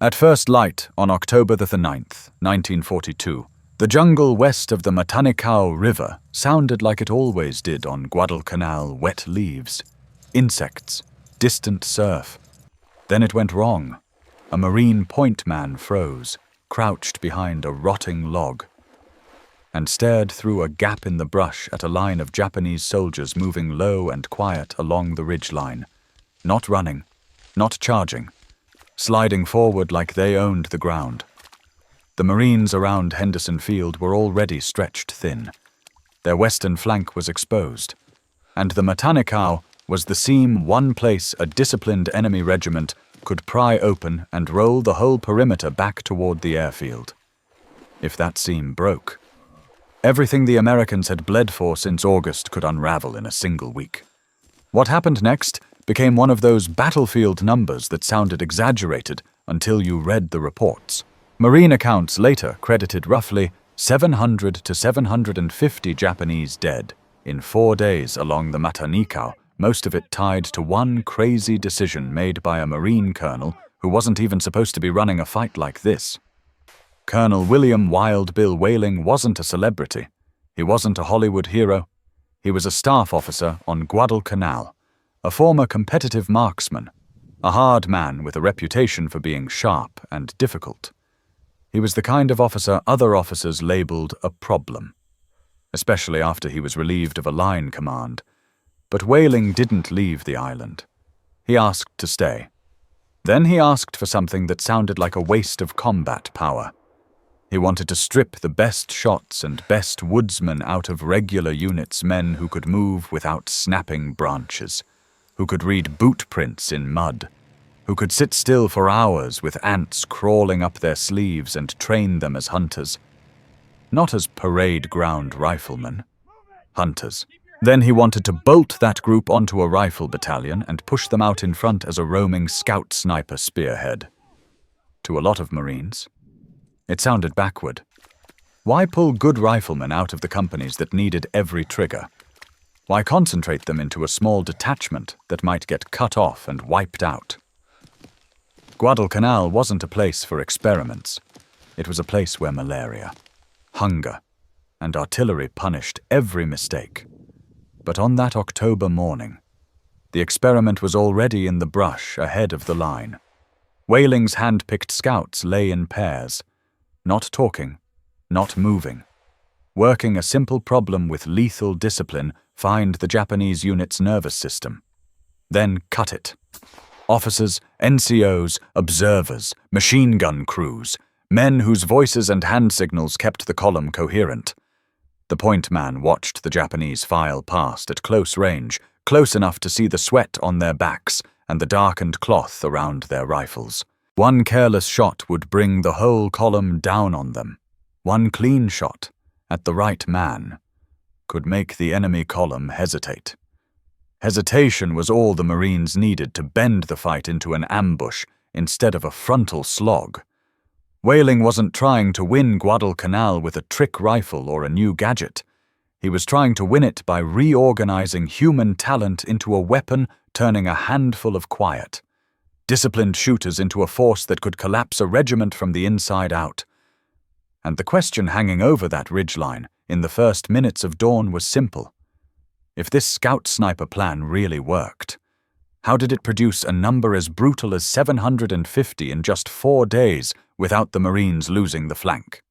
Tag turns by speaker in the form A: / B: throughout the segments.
A: At first light on October the 9th, 1942, the jungle west of the Matanikau River sounded like it always did on Guadalcanal wet leaves. Insects, distant surf. Then it went wrong. A Marine point man froze, crouched behind a rotting log, and stared through a gap in the brush at a line of Japanese soldiers moving low and quiet along the ridgeline. Not running, not charging, sliding forward like they owned the ground. The Marines around Henderson Field were already stretched thin. Their western flank was exposed, and the Matanikau was the one place a disciplined enemy regiment could pry open and roll the whole perimeter back toward the airfield. If that seam broke, everything the Americans had bled for since August could unravel in a single week. What happened next became one of those battlefield numbers that sounded exaggerated until you read the reports. Marine accounts later credited roughly 700 to 750 Japanese dead in 4 days along the Matanikau, most of it tied to one crazy decision made by a Marine colonel who wasn't even supposed to be running a fight like this. Colonel William Wild Bill Whaling wasn't a celebrity. He wasn't a Hollywood hero. He was a staff officer on Guadalcanal, a former competitive marksman, a hard man with a reputation for being sharp and difficult. He was the kind of officer other officers labeled a problem, especially after he was relieved of a line command. But Whaling didn't leave the island. He asked to stay. Then he asked for something that sounded like a waste of combat power. He wanted to strip the best shots and best woodsmen out of regular units, men who could move without snapping branches, who could read boot prints in mud, who could sit still for hours with ants crawling up their sleeves and train them as hunters. Not as parade ground riflemen, hunters. Then he wanted to bolt that group onto a rifle battalion and push them out in front as a roaming scout sniper spearhead. To a lot of Marines, it sounded backward. Why pull good riflemen out of the companies that needed every trigger? Why concentrate them into a small detachment that might get cut off and wiped out? Guadalcanal wasn't a place for experiments. It was a place where malaria, hunger, and artillery punished every mistake. But on that October morning, the experiment was already in the brush ahead of the line. Whaling's hand-picked scouts lay in pairs, not talking, not moving, working a simple problem with lethal discipline: find the Japanese unit's nervous system, then cut it. Officers, NCOs, observers, machine gun crews, men whose voices and hand signals kept the column coherent. The point man watched the Japanese file past at close range, close enough to see the sweat on their backs and the darkened cloth around their rifles. One careless shot would bring the whole column down on them. One clean shot, at the right man, could make the enemy column hesitate. Hesitation was all the Marines needed to bend the fight into an ambush instead of a frontal slog. Whaling wasn't trying to win Guadalcanal with a trick rifle or a new gadget. He was trying to win it by reorganizing human talent into a weapon, turning a handful of quiet, disciplined shooters into a force that could collapse a regiment from the inside out. And the question hanging over that ridgeline in the first minutes of dawn was simple. If this scout sniper plan really worked, how did it produce a number as brutal as 750 in just 4 days without the Marines losing the flank?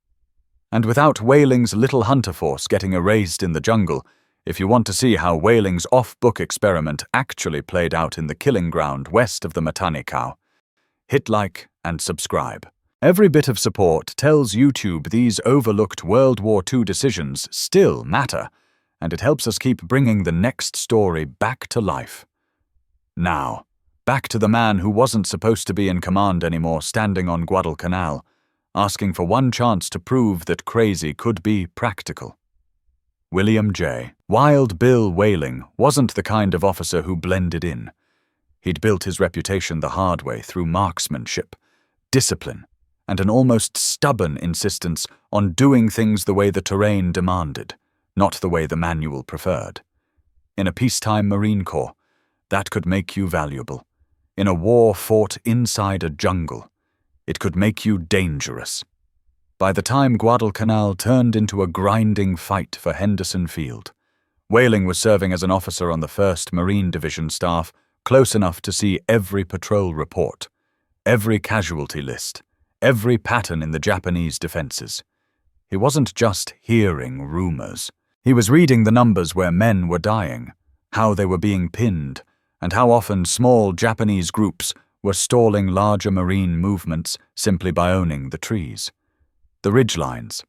A: And without Whaling's little hunter force getting erased in the jungle, if you want to see how Whaling's off-book experiment actually played out in the killing ground west of the Matanikau, hit like and subscribe. Every bit of support tells YouTube these overlooked World War II decisions still matter, and it helps us keep bringing the next story back to life. Now, back to the man who wasn't supposed to be in command anymore, standing on Guadalcanal, asking for one chance to prove that crazy could be practical. William J. Wild Bill Whaling wasn't the kind of officer who blended in. He'd built his reputation the hard way through marksmanship, discipline, and an almost stubborn insistence on doing things the way the terrain demanded, not the way the manual preferred. In a peacetime Marine Corps, that could make you valuable. In a war fought inside a jungle, It could make you dangerous. By the time Guadalcanal turned into a grinding fight for Henderson Field, Whaling was serving as an officer on the 1st Marine Division staff, close enough to see every patrol report, every casualty list, every pattern in the Japanese defenses. He wasn't just hearing rumors. He was reading the numbers where men were dying, how they were being pinned, and how often small Japanese groups were stalling larger Marine movements simply by owning the trees, the ridgelines,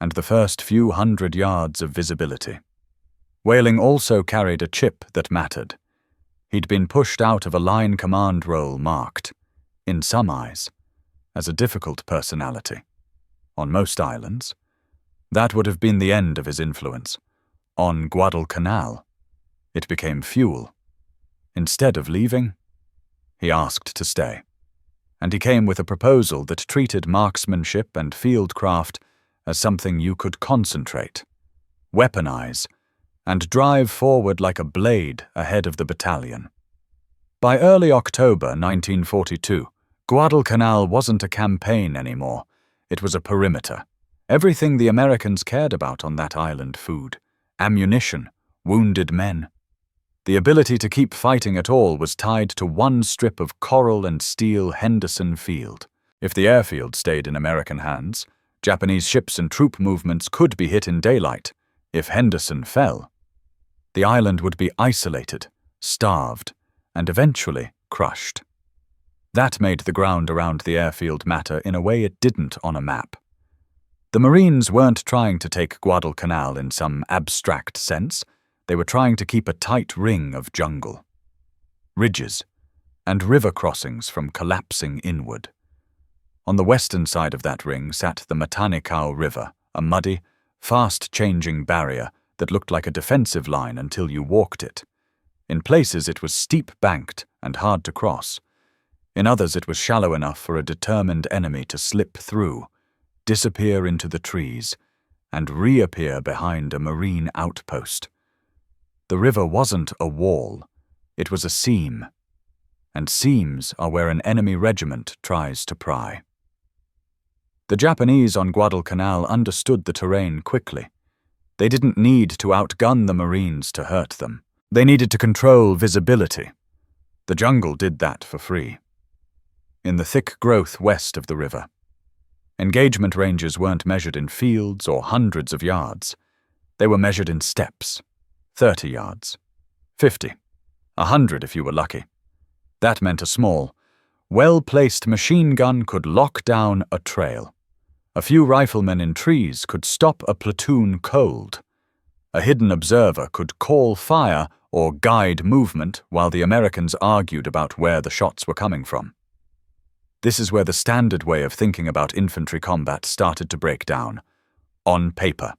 A: and the first few hundred yards of visibility. Whaling also carried a chip that mattered. He'd been pushed out of a line command role marked, in some eyes, as a difficult personality. On most islands, that would have been the end of his influence. On Guadalcanal, it became fuel. Instead of leaving, he asked to stay. And he came with a proposal that treated marksmanship and fieldcraft as something you could concentrate, weaponize, and drive forward like a blade ahead of the battalion. By early October 1942, Guadalcanal wasn't a campaign anymore. It was a perimeter. Everything the Americans cared about on that island: food, ammunition, wounded men. The ability to keep fighting at all was tied to one strip of coral and steel Henderson Field. If the airfield stayed in American hands, Japanese ships and troop movements could be hit in daylight. If Henderson fell, the island would be isolated, starved, and eventually crushed. That made the ground around the airfield matter in a way it didn't on a map. The Marines weren't trying to take Guadalcanal in some abstract sense. They were trying to keep a tight ring of jungle, ridges, and river crossings from collapsing inward. On the western side of that ring sat the Matanikau River, a muddy, fast-changing barrier that looked like a defensive line until you walked it. In places it was steep-banked and hard to cross. In others it was shallow enough for a determined enemy to slip through, disappear into the trees, and reappear behind a Marine outpost. The river wasn't a wall, it was a seam, and seams are where an enemy regiment tries to pry. The Japanese on Guadalcanal understood the terrain quickly. They didn't need to outgun the Marines to hurt them. They needed to control visibility. The jungle did that for free. In the thick growth west of the river, engagement ranges weren't measured in fields or hundreds of yards. They were measured in steps, 30 yards, 50, 100 if you were lucky. That meant a small, well-placed machine gun could lock down a trail. A few riflemen in trees could stop a platoon cold. A hidden observer could call fire or guide movement while the Americans argued about where the shots were coming from. This is where the standard way of thinking about infantry combat started to break down. On paper,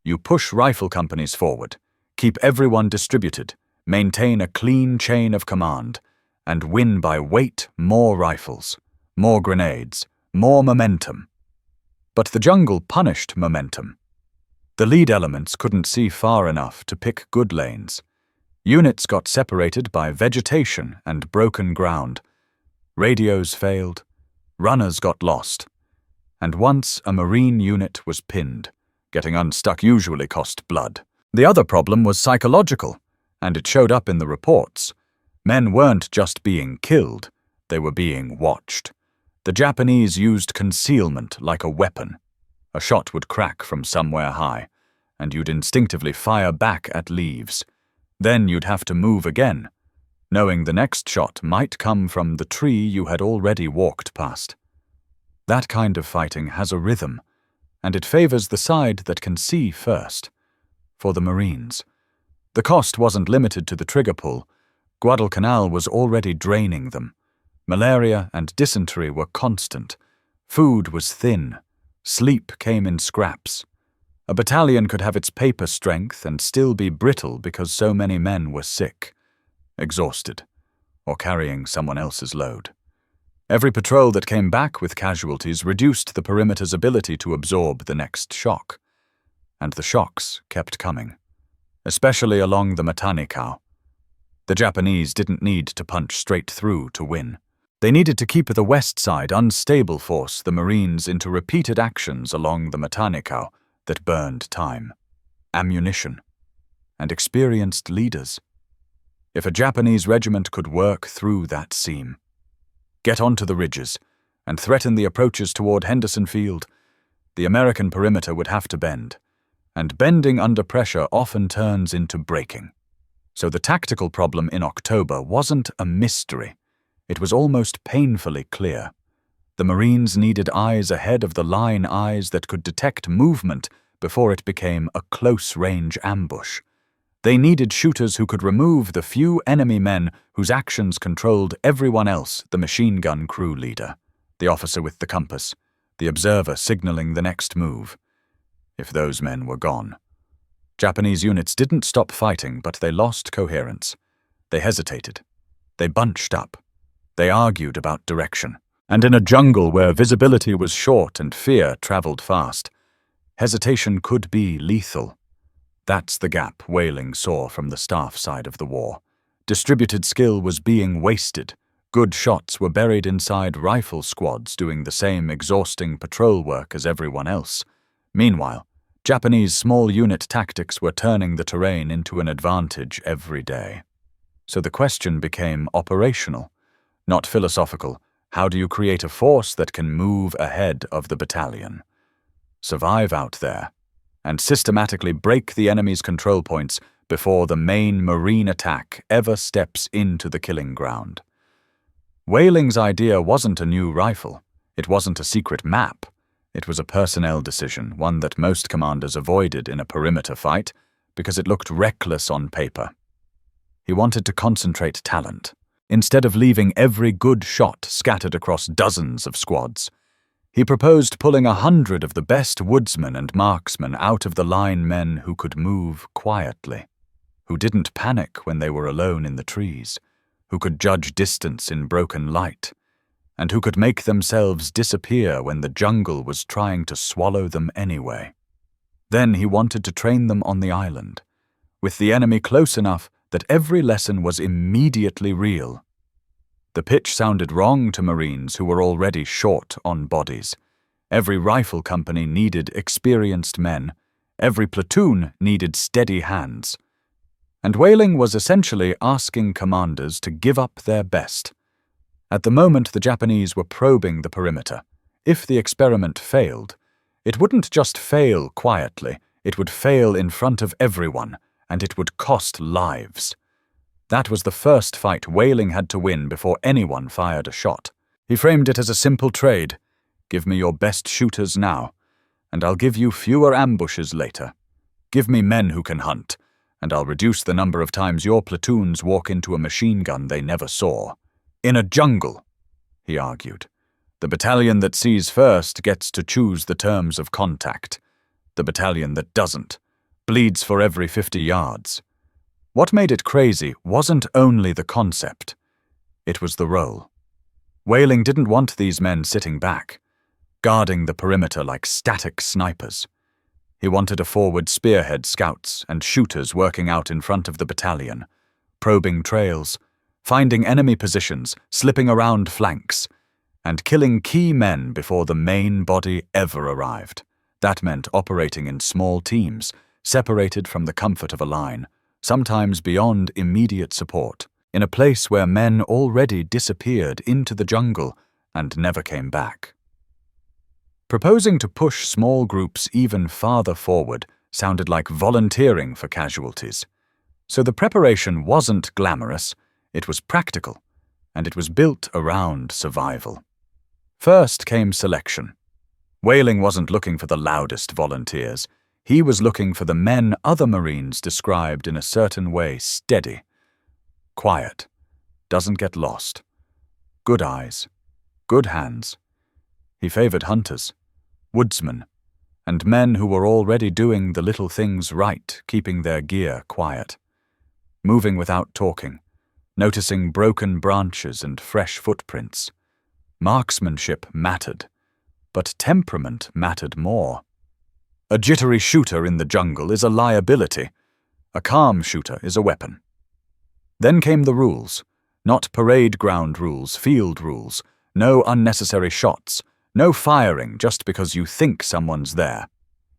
A: you push rifle companies forward, keep everyone distributed, maintain a clean chain of command, and win by weight more rifles, more grenades, more momentum. But the jungle punished momentum. The lead elements couldn't see far enough to pick good lanes. Units got separated by vegetation and broken ground. Radios failed, runners got lost, and once a Marine unit was pinned, getting unstuck usually cost blood. The other problem was psychological, and it showed up in the reports. Men weren't just being killed, they were being watched. The Japanese used concealment like a weapon. A shot would crack from somewhere high, and you'd instinctively fire back at leaves. Then you'd have to move again, knowing the next shot might come from the tree you had already walked past. That kind of fighting has a rhythm, and it favors the side that can see first. For the Marines, the cost wasn't limited to the trigger pull. Guadalcanal was already draining them. Malaria and dysentery were constant. Food was thin. Sleep came in scraps. A battalion could have its paper strength and still be brittle because so many men were sick, exhausted, or carrying someone else's load. Every patrol that came back with casualties reduced the perimeter's ability to absorb the next shock. And the shocks kept coming, especially along the Matanikau. The Japanese didn't need to punch straight through to win. They needed to keep the west side unstable, force the Marines into repeated actions along the Matanikau that burned time, ammunition, and experienced leaders. If a Japanese regiment could work through that seam, get onto the ridges, and threaten the approaches toward Henderson Field, the American perimeter would have to bend, and bending under pressure often turns into breaking. So the tactical problem in October wasn't a mystery. It was almost painfully clear. The Marines needed eyes ahead of the line, eyes that could detect movement before it became a close-range ambush. They needed shooters who could remove the few enemy men whose actions controlled everyone else, the machine gun crew leader, the officer with the compass, the observer signaling the next move. If those men were gone. Japanese units didn't stop fighting, but they lost coherence. They hesitated. They bunched up. They argued about direction. And in a jungle where visibility was short and fear traveled fast, hesitation could be lethal. That's the gap Whaling saw from the staff side of the war. Distributed skill was being wasted. Good shots were buried inside rifle squads doing the same exhausting patrol work as everyone else. Meanwhile, Japanese small unit tactics were turning the terrain into an advantage every day. So the question became operational, not philosophical. How do you create a force that can move ahead of the battalion, survive out there, and systematically break the enemy's control points before the main Marine attack ever steps into the killing ground? Whaling's idea wasn't a new rifle. It wasn't a secret map. It was a personnel decision, one that most commanders avoided in a perimeter fight because it looked reckless on paper. He wanted to concentrate talent. Instead of leaving every good shot scattered across dozens of squads, he proposed pulling 100 of the best woodsmen and marksmen out of the line, men who could move quietly, who didn't panic when they were alone in the trees, who could judge distance in broken light, and who could make themselves disappear when the jungle was trying to swallow them anyway. Then he wanted to train them on the island, with the enemy close enough that every lesson was immediately real. The pitch sounded wrong to Marines who were already short on bodies. Every rifle company needed experienced men. Every platoon needed steady hands. And Whaling was essentially asking commanders to give up their best. At the moment, the Japanese were probing the perimeter. If the experiment failed, it wouldn't just fail quietly, it would fail in front of everyone, and it would cost lives. That was the first fight Whaling had to win before anyone fired a shot. He framed it as a simple trade. Give me your best shooters now, and I'll give you fewer ambushes later. Give me men who can hunt, and I'll reduce the number of times your platoons walk into a machine gun they never saw. In a jungle, he argued, the battalion that sees first gets to choose the terms of contact. The battalion that doesn't bleeds for every 50 yards. What made it crazy wasn't only the concept. It was the role. Whaling didn't want these men sitting back, guarding the perimeter like static snipers. He wanted a forward spearhead scouts and shooters working out in front of the battalion, probing trails, finding enemy positions, slipping around flanks, and killing key men before the main body ever arrived. That meant operating in small teams, separated from the comfort of a line, sometimes beyond immediate support, in a place where men already disappeared into the jungle and never came back. Proposing to push small groups even farther forward sounded like volunteering for casualties. So the preparation wasn't glamorous, it was practical, and it was built around survival. First came selection. Whaling wasn't looking for the loudest volunteers. He was looking for the men other Marines described in a certain way: steady, quiet, doesn't get lost, good eyes, good hands. He favored hunters, woodsmen, and men who were already doing the little things right, keeping their gear quiet, moving without talking, noticing broken branches and fresh footprints. Marksmanship mattered, but temperament mattered more. A jittery shooter in the jungle is a liability. A calm shooter is a weapon. Then came the rules. Not parade ground rules, field rules. No unnecessary shots. No firing just because you think someone's there.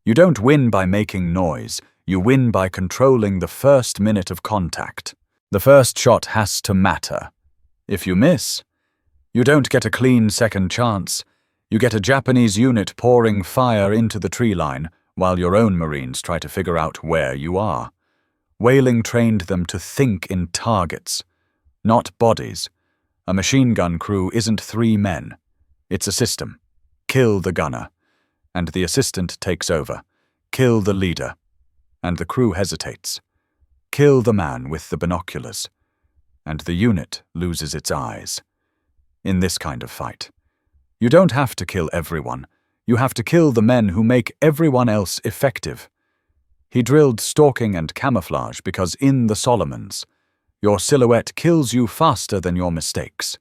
A: You don't win by making noise. You win by controlling the first minute of contact. The first shot has to matter. If you miss, you don't get a clean second chance. You get a Japanese unit pouring fire into the tree line while your own Marines try to figure out where you are. Whaling trained them to think in targets, not bodies. A machine gun crew isn't 3 men. It's a system. Kill the gunner, and the assistant takes over. Kill the leader, and the crew hesitates. Kill the man with the binoculars, and the unit loses its eyes. In this kind of fight, you don't have to kill everyone. You have to kill the men who make everyone else effective. He drilled stalking and camouflage because in the Solomons, your silhouette kills you faster than your mistakes.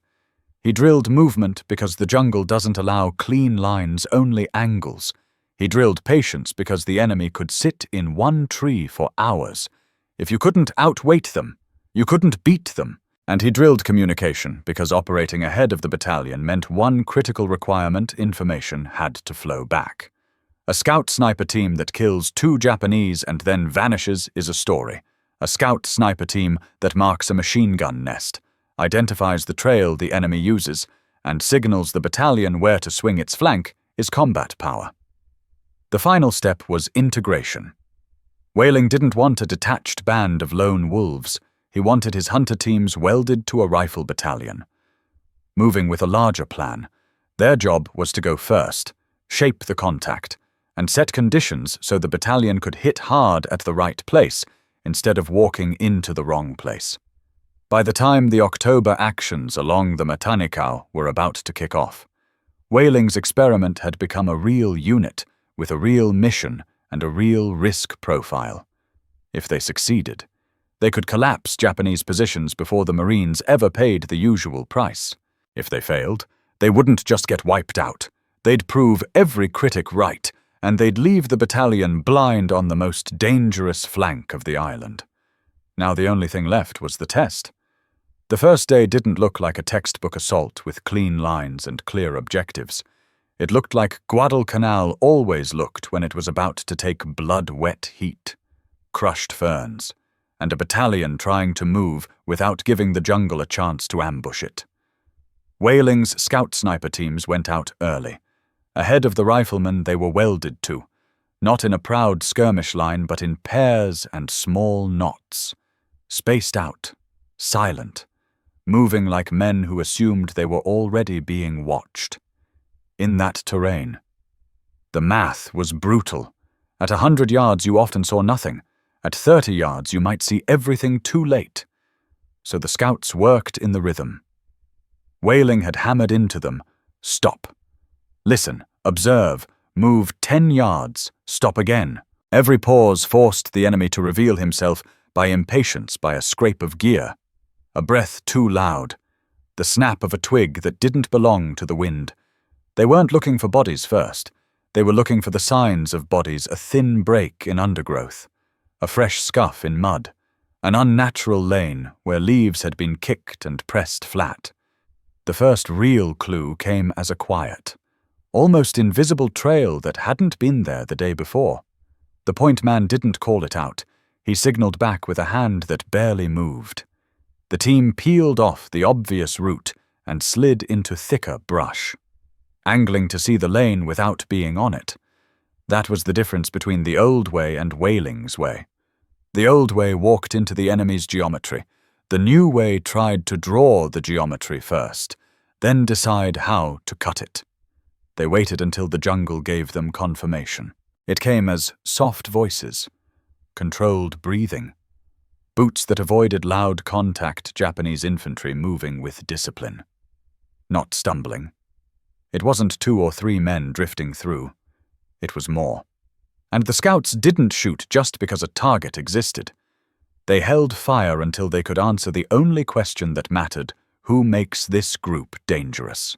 A: He drilled movement because the jungle doesn't allow clean lines, only angles. He drilled patience because the enemy could sit in one tree for hours. If you couldn't outweight them, you couldn't beat them. And he drilled communication because operating ahead of the battalion meant one critical requirement: information had to flow back. A scout sniper team that kills 2 Japanese and then vanishes is a story. A scout sniper team that marks a machine gun nest, identifies the trail the enemy uses, and signals the battalion where to swing its flank is combat power. The final step was integration. Whaling didn't want a detached band of lone wolves. He wanted his hunter teams welded to a rifle battalion. Moving with a larger plan, their job was to go first, shape the contact, and set conditions so the battalion could hit hard at the right place instead of walking into the wrong place. By the time the October actions along the Matanikau were about to kick off, Whaling's experiment had become a real unit with a real mission and a real risk profile. If they succeeded, they could collapse Japanese positions before the Marines ever paid the usual price. If they failed, they wouldn't just get wiped out. They'd prove every critic right, and they'd leave the battalion blind on the most dangerous flank of the island. Now the only thing left was the test. The first day didn't look like a textbook assault with clean lines and clear objectives. It looked like Guadalcanal always looked when it was about to take blood-wet heat. Crushed ferns, and a battalion trying to move without giving the jungle a chance to ambush it. Whaling's scout sniper teams went out early. Ahead of the riflemen they were welded to, not in a proud skirmish line but in pairs and small knots, spaced out, silent, moving like men who assumed they were already being watched. In that terrain, the math was brutal. At 100 yards you often saw nothing. At 30 yards you might see everything too late. So the scouts worked in the rhythm. Whaling had hammered into them, stop. Listen, observe, move 10 yards, stop again. Every pause forced the enemy to reveal himself by impatience, by a scrape of gear, a breath too loud, the snap of a twig that didn't belong to the wind. They weren't looking for bodies first. They were looking for the signs of bodies: a thin break in undergrowth, a fresh scuff in mud, an unnatural lane where leaves had been kicked and pressed flat. The first real clue came as a quiet, almost invisible trail that hadn't been there the day before. The point man didn't call it out. He signaled back with a hand that barely moved. The team peeled off the obvious route and slid into thicker brush, angling to see the lane without being on it. That was the difference between the old way and Whaling's way. The old way walked into the enemy's geometry. The new way tried to draw the geometry first, then decide how to cut it. They waited until the jungle gave them confirmation. It came as soft voices, controlled breathing, boots that avoided loud contact, Japanese infantry moving with discipline, not stumbling. It wasn't 2 or 3 men drifting through. It was more. And the scouts didn't shoot just because a target existed. They held fire until they could answer the only question that mattered: who makes this group dangerous?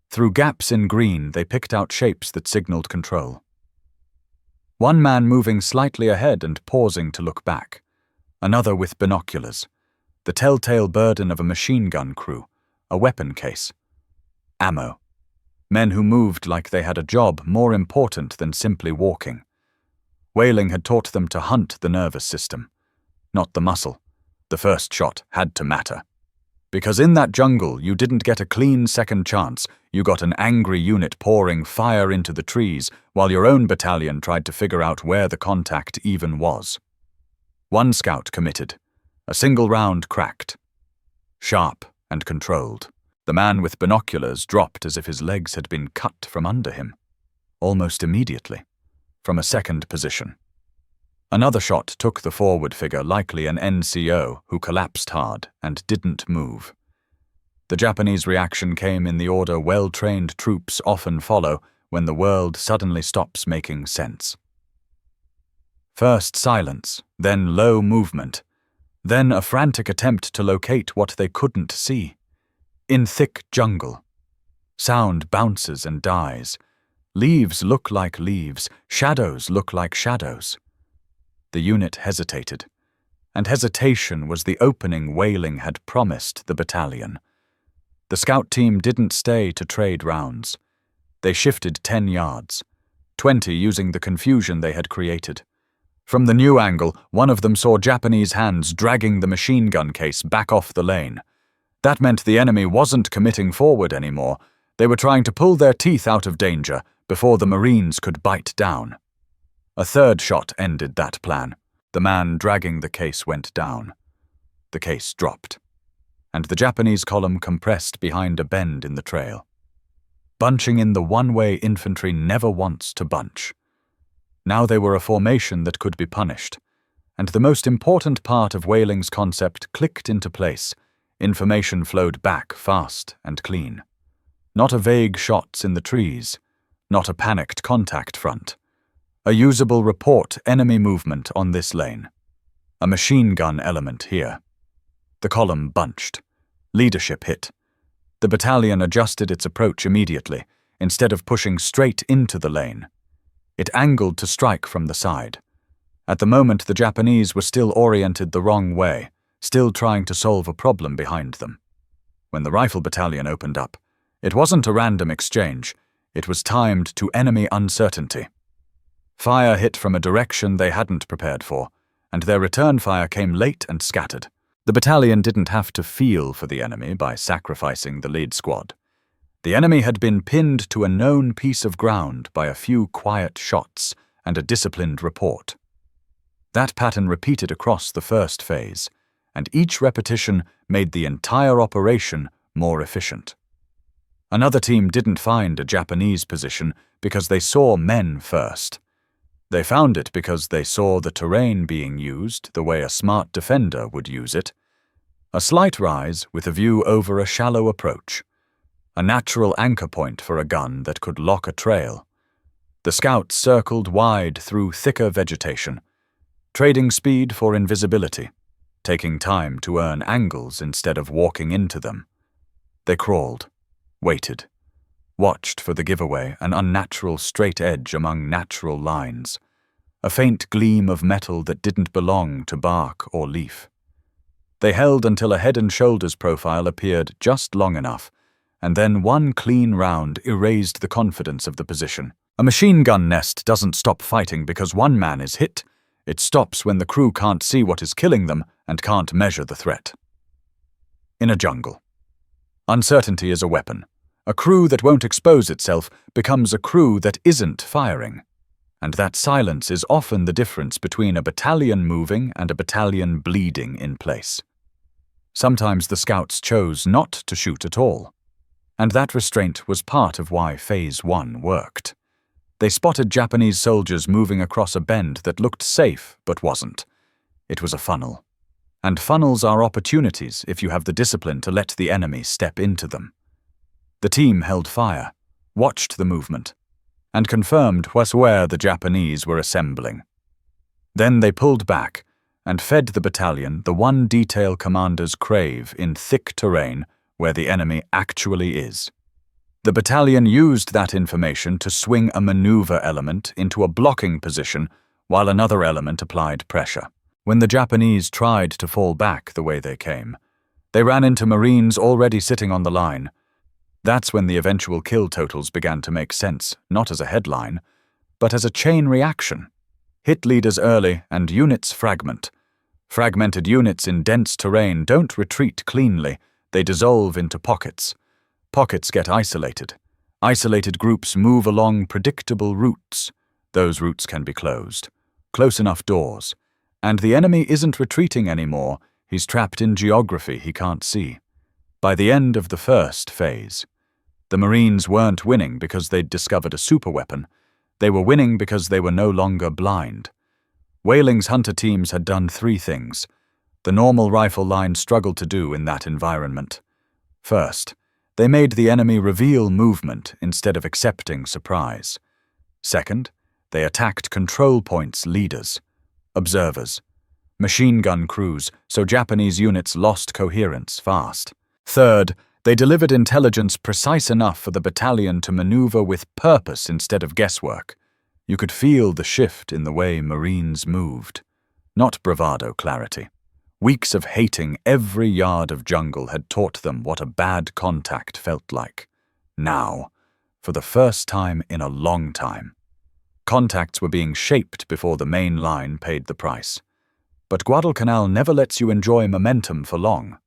A: Through gaps in green, they picked out shapes that signaled control. One man moving slightly ahead and pausing to look back. Another with binoculars. the telltale burden of a machine gun crew, a weapon case. Ammo. Men who moved like they had a job more important than simply walking. Whaling had taught them to hunt the nervous system, not the muscle. The first shot had to matter. Because in that jungle, you didn't get a clean second chance. You got an angry unit pouring fire into the trees while your own battalion tried to figure out where the contact even was. One scout committed. A single round cracked. Sharp and controlled. The man with binoculars dropped as if his legs had been cut from under him. Almost immediately. From a second position. Another shot took the forward figure, likely an NCO, who collapsed hard and didn't move. The Japanese reaction came in the order well-trained troops often follow when the world suddenly stops making sense. First silence, then low movement, then a frantic attempt to locate what they couldn't see. In thick jungle. Sound bounces and dies. Leaves look like leaves, shadows look like shadows. The unit hesitated, and hesitation was the opening Whaling had promised the battalion. The scout team didn't stay to trade rounds. They shifted 10 yards, 20 using the confusion they had created. From the new angle, one of them saw Japanese hands dragging the machine gun case back off the lane. That meant the enemy wasn't committing forward anymore. They were trying to pull their teeth out of danger before the Marines could bite down. A third shot ended that plan. The man dragging the case went down. The case dropped, and the Japanese column compressed behind a bend in the trail. Bunching in the one-way infantry never wants to bunch. Now they were a formation that could be punished, and the most important part of Whaling's concept clicked into place. Information flowed back fast and clean. Not a vague shots in the trees, not a panicked contact front. A usable report enemy movement on this lane. A machine gun element here. The column bunched. Leadership hit. The battalion adjusted its approach immediately, instead of pushing straight into the lane. It angled to strike from the side. At the moment, the Japanese were still oriented the wrong way, still trying to solve a problem behind them. When the rifle battalion opened up, it wasn't a random exchange. It was timed to enemy uncertainty. Fire hit from a direction they hadn't prepared for, and their return fire came late and scattered. The battalion didn't have to feel for the enemy by sacrificing the lead squad. The enemy had been pinned to a known piece of ground by a few quiet shots and a disciplined report. That pattern repeated across the first phase, and each repetition made the entire operation more efficient. Another team didn't find a Japanese position because they saw men first. They found it because they saw the terrain being used the way a smart defender would use it. A slight rise with a view over a shallow approach. A natural anchor point for a gun that could lock a trail. The scouts circled wide through thicker vegetation, trading speed for invisibility, taking time to earn angles instead of walking into them. They crawled, waited, watched for the giveaway, an unnatural straight edge among natural lines, a faint gleam of metal that didn't belong to bark or leaf. They held until a head and shoulders profile appeared just long enough, and then one clean round erased the confidence of the position. A machine gun nest doesn't stop fighting because one man is hit. It stops when the crew can't see what is killing them and can't measure the threat. In a jungle. Uncertainty is a weapon. A crew that won't expose itself becomes a crew that isn't firing. And that silence is often the difference between a battalion moving and a battalion bleeding in place. Sometimes the scouts chose not to shoot at all. And that restraint was part of why Phase 1 worked. They spotted Japanese soldiers moving across a bend that looked safe but wasn't. It was a funnel. And funnels are opportunities if you have the discipline to let the enemy step into them. The team held fire, watched the movement, and confirmed where the Japanese were assembling. Then they pulled back and fed the battalion the one detail commanders crave in thick terrain where the enemy actually is. The battalion used that information to swing a maneuver element into a blocking position while another element applied pressure. When the Japanese tried to fall back the way they came, they ran into Marines already sitting on the line. That's when the eventual kill totals began to make sense, not as a headline, but as a chain reaction. Hit leaders early and units fragment. Fragmented units in dense terrain don't retreat cleanly, they dissolve into pockets. Pockets get isolated. Isolated groups move along predictable routes. Those routes can be closed. Close enough doors. And the enemy isn't retreating anymore, he's trapped in geography he can't see. By the end of the first phase, the Marines weren't winning because they'd discovered a superweapon. They were winning because they were no longer blind. Whaling's hunter teams had done three things the normal rifle line struggled to do in that environment. First, they made the enemy reveal movement instead of accepting surprise. Second, they attacked control points leaders, observers, machine gun crews, so Japanese units lost coherence fast. Third, they delivered intelligence precise enough for the battalion to maneuver with purpose instead of guesswork. You could feel the shift in the way Marines moved. Not bravado clarity. Weeks of hating every yard of jungle had taught them what a bad contact felt like. Now, for the first time in a long time, contacts were being shaped before the main line paid the price. But Guadalcanal never lets you enjoy momentum for long.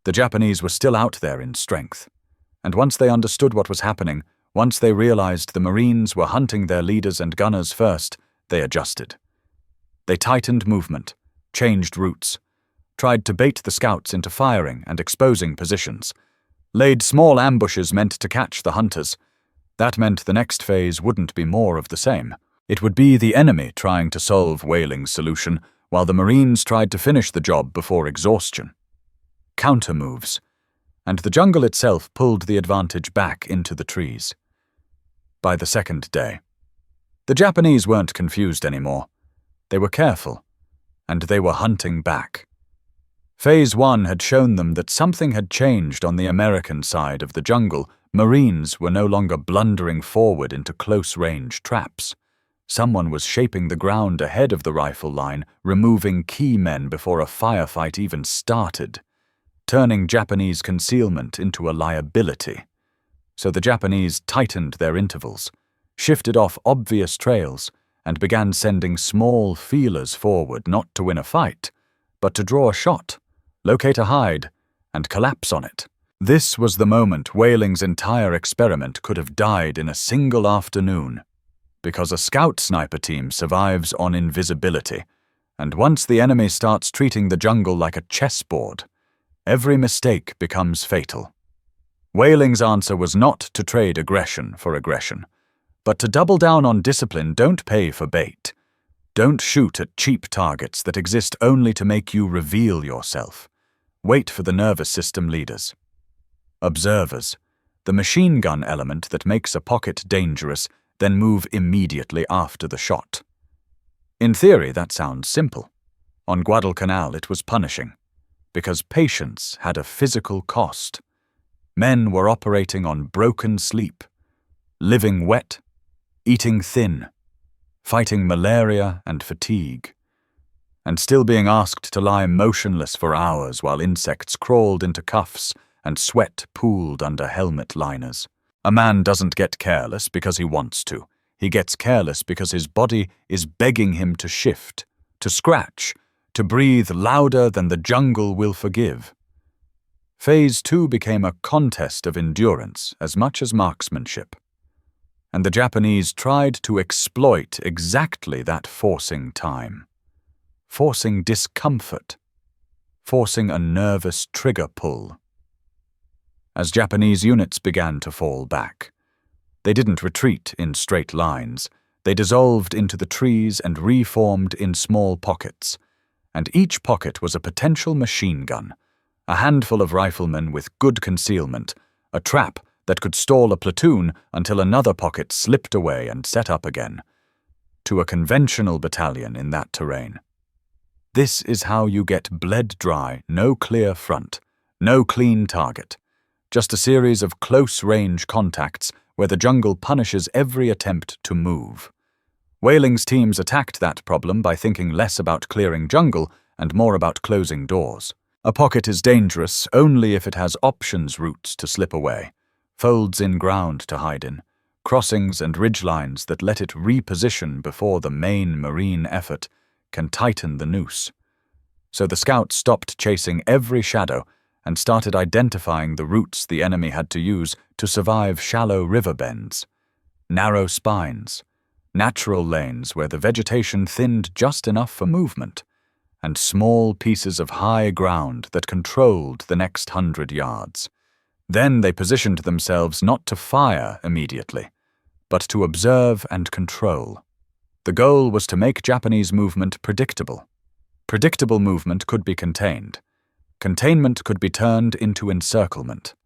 A: The Japanese were still out there in strength. And once they understood what was happening, once they realized the Marines were hunting their leaders and gunners first, they adjusted. They tightened movement, changed routes, tried to bait the scouts into firing and exposing positions, laid small ambushes meant to catch the hunters. That meant the next phase wouldn't be more of the same. It would be the enemy trying to solve Whaling's solution, while the Marines tried to finish the job before exhaustion. Counter-moves, and the jungle itself pulled the advantage back into the trees. By the second day, the Japanese weren't confused anymore. They were careful, and they were hunting back. Phase 1 had shown them that something had changed on the American side of the jungle. Marines were no longer blundering forward into close-range traps. Someone was shaping the ground ahead of the rifle line, removing key men before a firefight even started, turning Japanese concealment into a liability. So the Japanese tightened their intervals, shifted off obvious trails, and began sending small feelers forward not to win a fight, but to draw a shot, locate a hide, and collapse on it. This was the moment Whaling's entire experiment could have died in a single afternoon, because a scout sniper team survives on invisibility, and once the enemy starts treating the jungle like a chessboard, every mistake becomes fatal. Whaling's answer was not to trade aggression for aggression, but to double down on discipline. Don't pay for bait. Don't shoot at cheap targets that exist only to make you reveal yourself. Wait for the nervous system leaders. Observers, the machine gun element that makes a pocket dangerous, then move immediately after the shot. In theory, that sounds simple. On Guadalcanal, it was punishing, because patience had a physical cost. Men were operating on broken sleep, living wet, eating thin, fighting malaria and fatigue, and still being asked to lie motionless for hours while insects crawled into cuffs and sweat pooled under helmet liners. A man doesn't get careless because he wants to. He gets careless because his body is begging him to shift, to scratch, to breathe louder than the jungle will forgive. Phase 2 became a contest of endurance as much as marksmanship. And the Japanese tried to exploit exactly that forcing time. Forcing discomfort. Forcing a nervous trigger pull. As Japanese units began to fall back, they didn't retreat in straight lines. They dissolved into the trees and reformed in small pockets. And each pocket was a potential machine gun, a handful of riflemen with good concealment, a trap that could stall a platoon until another pocket slipped away and set up again. To a conventional battalion in that terrain. This is how you get bled dry, no clear front, no clean target, just a series of close-range contacts where the jungle punishes every attempt to move. Whaling's teams attacked that problem by thinking less about clearing jungle and more about closing doors. A pocket is dangerous only if it has options routes to slip away, folds in ground to hide in, crossings and ridgelines that let it reposition before the main marine effort can tighten the noose. So the scouts stopped chasing every shadow and started identifying the routes the enemy had to use to survive shallow river bends, narrow spines, natural lanes where the vegetation thinned just enough for movement, and small pieces of high ground that controlled the next 100 yards. Then they positioned themselves not to fire immediately, but to observe and control. The goal was to make Japanese movement predictable. Predictable movement could be contained. Containment could be turned into encirclement.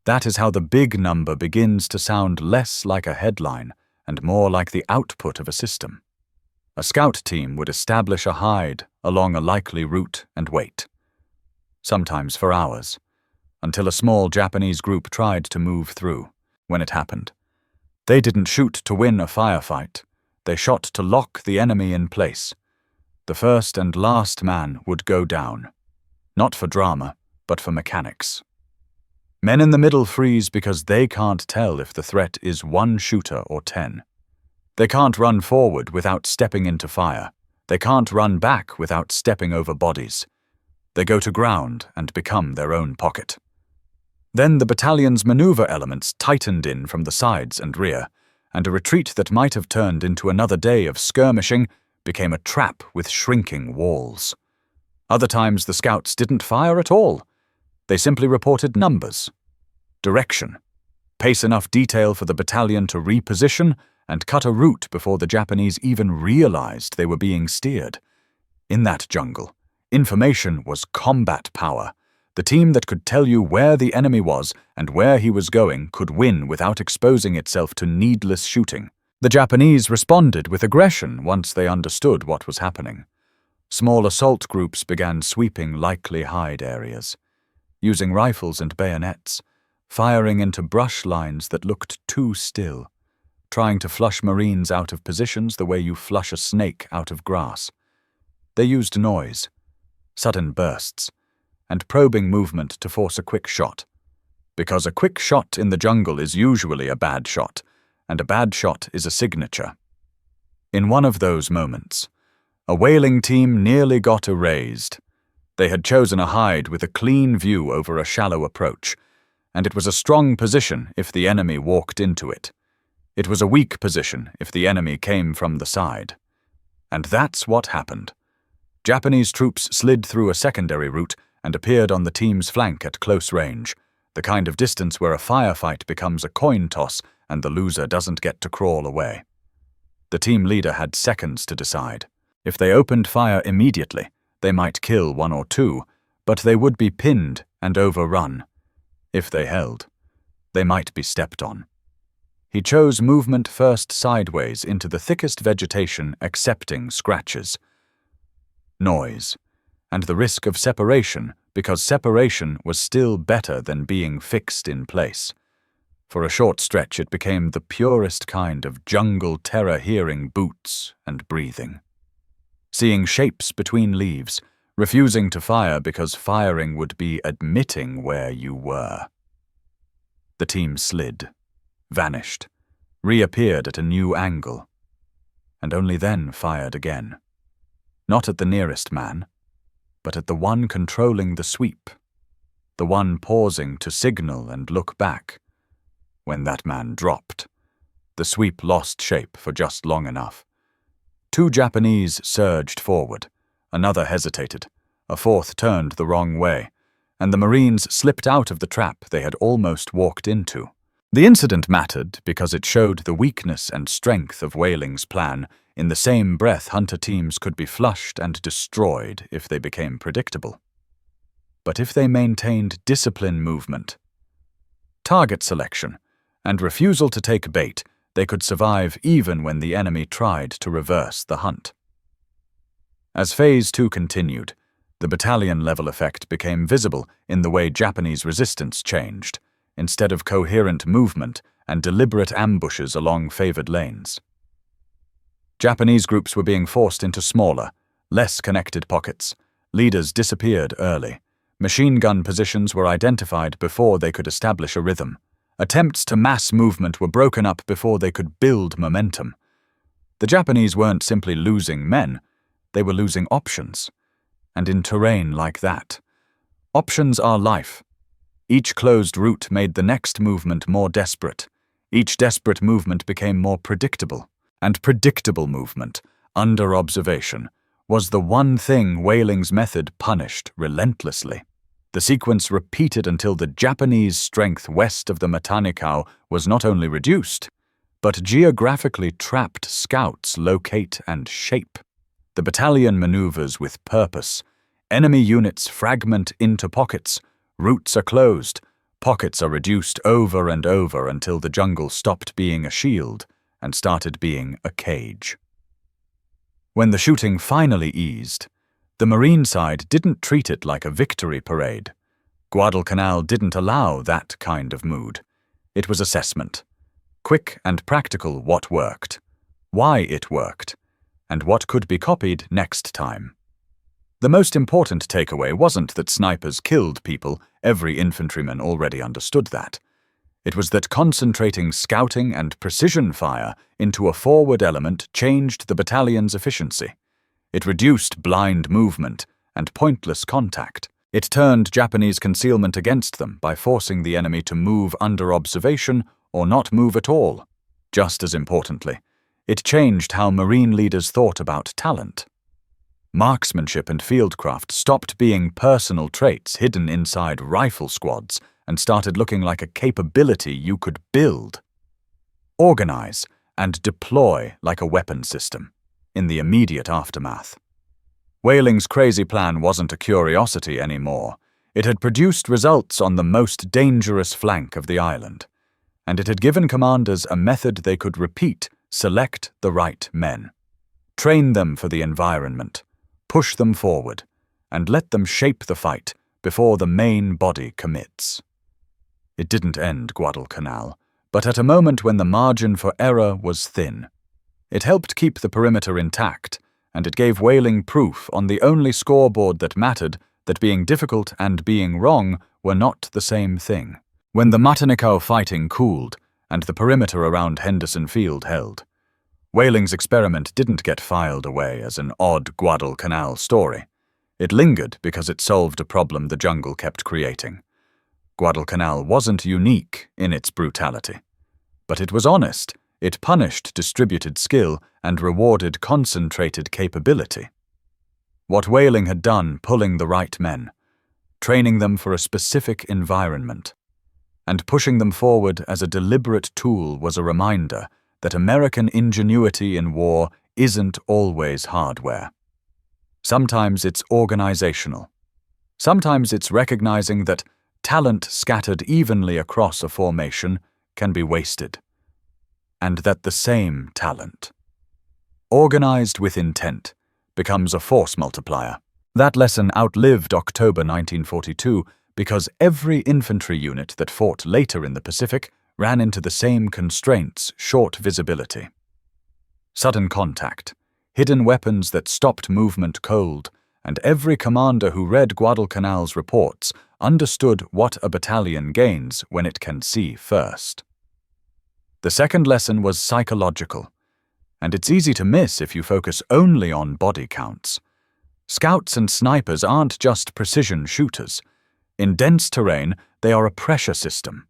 A: That is how the big number begins to sound less like a headline and more like the output of a system. A scout team would establish a hide along a likely route and wait, sometimes for hours, until a small Japanese group tried to move through. When it happened, they didn't shoot to win a firefight. They shot to lock the enemy in place. The first and last man would go down, not for drama, but for mechanics. Men in the middle freeze because they can't tell if the threat is 1 shooter or 10. They can't run forward without stepping into fire. They can't run back without stepping over bodies. They go to ground and become their own pocket. Then the battalion's maneuver elements tightened in from the sides and rear, and a retreat that might have turned into another day of skirmishing became a trap with shrinking walls. Other times the scouts didn't fire at all. They simply reported numbers, direction, pace enough detail for the battalion to reposition and cut a route before the Japanese even realized they were being steered. In that jungle, information was combat power. The team that could tell you where the enemy was and where he was going could win without exposing itself to needless shooting. The Japanese responded with aggression once they understood what was happening. Small assault groups began sweeping likely hide areas, using rifles and bayonets, firing into brush lines that looked too still, trying to flush Marines out of positions the way you flush a snake out of grass. They used noise, sudden bursts, and probing movement to force a quick shot, because a quick shot in the jungle is usually a bad shot, and a bad shot is a signature. In one of those moments, a whaling team nearly got erased. They had chosen a hide with a clean view over a shallow approach, and it was a strong position if the enemy walked into it. It was a weak position if the enemy came from the side. And that's what happened. Japanese troops slid through a secondary route and appeared on the team's flank at close range, the kind of distance where a firefight becomes a coin toss and the loser doesn't get to crawl away. The team leader had seconds to decide. If they opened fire immediately, they might kill 1 or 2, but they would be pinned and overrun. If they held, they might be stepped on. He chose movement first sideways into the thickest vegetation, accepting scratches, noise, and the risk of separation, because separation was still better than being fixed in place. For a short stretch it became the purest kind of jungle terror, hearing boots and breathing. Seeing shapes between leaves, refusing to fire because firing would be admitting where you were. The team slid, vanished, reappeared at a new angle, and only then fired again. Not at the nearest man, but at the one controlling the sweep, the one pausing to signal and look back. When that man dropped, the sweep lost shape for just long enough. 2 Japanese surged forward, another hesitated, a fourth turned the wrong way, and the Marines slipped out of the trap they had almost walked into. The incident mattered because it showed the weakness and strength of Whaling's plan. In the same breath, hunter teams could be flushed and destroyed if they became predictable. But if they maintained disciplined movement, target selection, and refusal to take bait, they could survive even when the enemy tried to reverse the hunt. As Phase 2 continued, the battalion-level effect became visible in the way Japanese resistance changed, instead of coherent movement and deliberate ambushes along favored lanes. Japanese groups were being forced into smaller, less connected pockets. Leaders disappeared early. Machine gun positions were identified before they could establish a rhythm. Attempts to mass movement were broken up before they could build momentum. The Japanese weren't simply losing men, they were losing options. And in terrain like that, options are life. Each closed route made the next movement more desperate. Each desperate movement became more predictable. And predictable movement, under observation, was the one thing Whaling's method punished relentlessly. The sequence repeated until the Japanese strength west of the Matanikau was not only reduced, but geographically trapped scouts locate and shape. The battalion maneuvers with purpose. Enemy units fragment into pockets. Routes are closed. Pockets are reduced over and over until the jungle stopped being a shield and started being a cage. When the shooting finally eased, the Marine side didn't treat it like a victory parade. Guadalcanal didn't allow that kind of mood. It was assessment. Quick and practical what worked, why it worked, and what could be copied next time. The most important takeaway wasn't that snipers killed people. Every infantryman already understood that. It was that concentrating scouting and precision fire into a forward element changed the battalion's efficiency. It reduced blind movement and pointless contact. It turned Japanese concealment against them by forcing the enemy to move under observation or not move at all. Just as importantly, it changed how Marine leaders thought about talent. Marksmanship and fieldcraft stopped being personal traits hidden inside rifle squads and started looking like a capability you could build, organize, and deploy like a weapon system in the immediate aftermath. Whaling's crazy plan wasn't a curiosity anymore. It had produced results on the most dangerous flank of the island, and it had given commanders a method they could repeat: select the right men, train them for the environment, push them forward, and let them shape the fight before the main body commits. It didn't end Guadalcanal, but at a moment when the margin for error was thin. It helped keep the perimeter intact, and it gave Whaling proof on the only scoreboard that mattered that being difficult and being wrong were not the same thing. When the Matanikau fighting cooled and the perimeter around Henderson Field held, Whaling's experiment didn't get filed away as an odd Guadalcanal story. It lingered because it solved a problem the jungle kept creating. Guadalcanal wasn't unique in its brutality, but it was honest. It punished distributed skill and rewarded concentrated capability. What Whaling had done, pulling the right men, training them for a specific environment, and pushing them forward as a deliberate tool, was a reminder that American ingenuity in war isn't always hardware. Sometimes it's organizational. Sometimes it's recognizing that talent scattered evenly across a formation can be wasted, and that the same talent, organized with intent, becomes a force multiplier. That lesson outlived October 1942 because every infantry unit that fought later in the Pacific ran into the same constraints: short visibility, sudden contact, hidden weapons that stopped movement cold, and every commander who read Guadalcanal's reports understood what a battalion gains when it can see first. The second lesson was psychological, and it's easy to miss if you focus only on body counts. Scouts and snipers aren't just precision shooters. In dense terrain, they are a pressure system.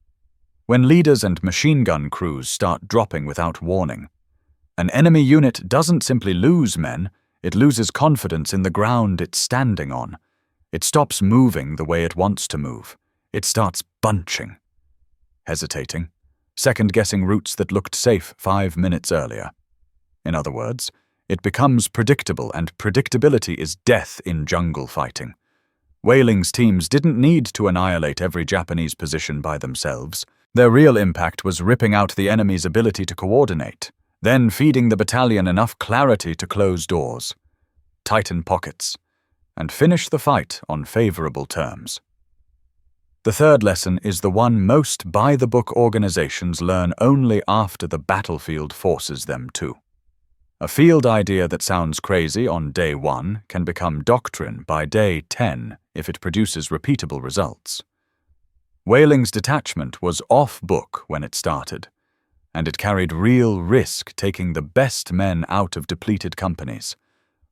A: When leaders and machine gun crews start dropping without warning, an enemy unit doesn't simply lose men, it loses confidence in the ground it's standing on. It stops moving the way it wants to move. It starts bunching, hesitating, second-guessing routes that looked safe 5 minutes earlier. In other words, it becomes predictable, and predictability is death in jungle fighting. Whaling's teams didn't need to annihilate every Japanese position by themselves. Their real impact was ripping out the enemy's ability to coordinate, then feeding the battalion enough clarity to close doors, tighten pockets, and finish the fight on favorable terms. The third lesson is the one most by-the-book organizations learn only after the battlefield forces them to. A field idea that sounds crazy on day 1 can become doctrine by day 10 if it produces repeatable results. Whaling's detachment was off-book when it started, and it carried real risk taking the best men out of depleted companies,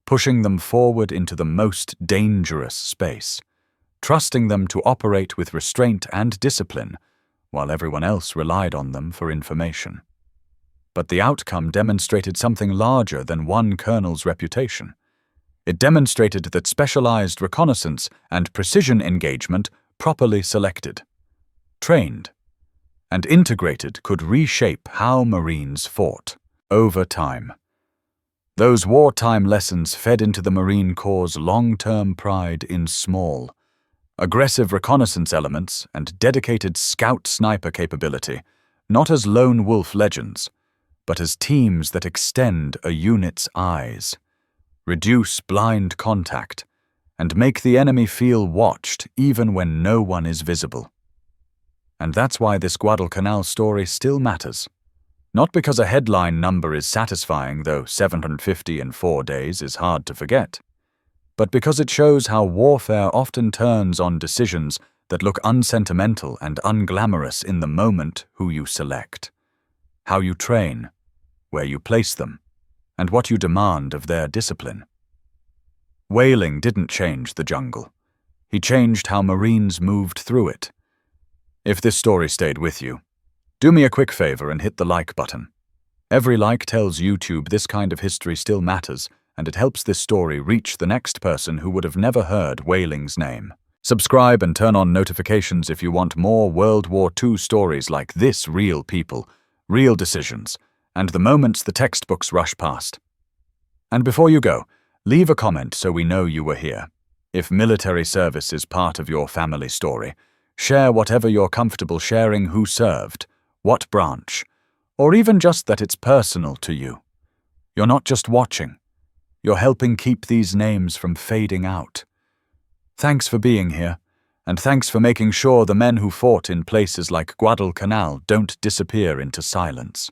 A: pushing them forward into the most dangerous space, trusting them to operate with restraint and discipline while everyone else relied on them for information. But the outcome demonstrated something larger than one colonel's reputation. It demonstrated that specialized reconnaissance and precision engagement, properly selected, trained, and integrated, could reshape how Marines fought over time. Those wartime lessons fed into the Marine Corps' long-term pride in small, aggressive reconnaissance elements and dedicated scout sniper capability, not as lone wolf legends, but as teams that extend a unit's eyes, reduce blind contact, and make the enemy feel watched even when no one is visible. And that's why this Guadalcanal story still matters. Not because a headline number is satisfying, though 750 in 4 days is hard to forget, but because it shows how warfare often turns on decisions that look unsentimental and unglamorous in the moment: who you select, how you train, where you place them, and what you demand of their discipline. Whaling didn't change the jungle. He changed how Marines moved through it. If this story stayed with you, do me a quick favor and hit the like button. Every like tells YouTube this kind of history still matters, and it helps this story reach the next person who would have never heard Whaling's name. Subscribe and turn on notifications if you want more World War II stories like this: real people, real decisions, and the moments the textbooks rush past. And before you go, leave a comment so we know you were here. If military service is part of your family story, share whatever you're comfortable sharing: who served, what branch, or even just that it's personal to you. You're not just watching. You're helping keep these names from fading out. Thanks for being here, and thanks for making sure the men who fought in places like Guadalcanal don't disappear into silence.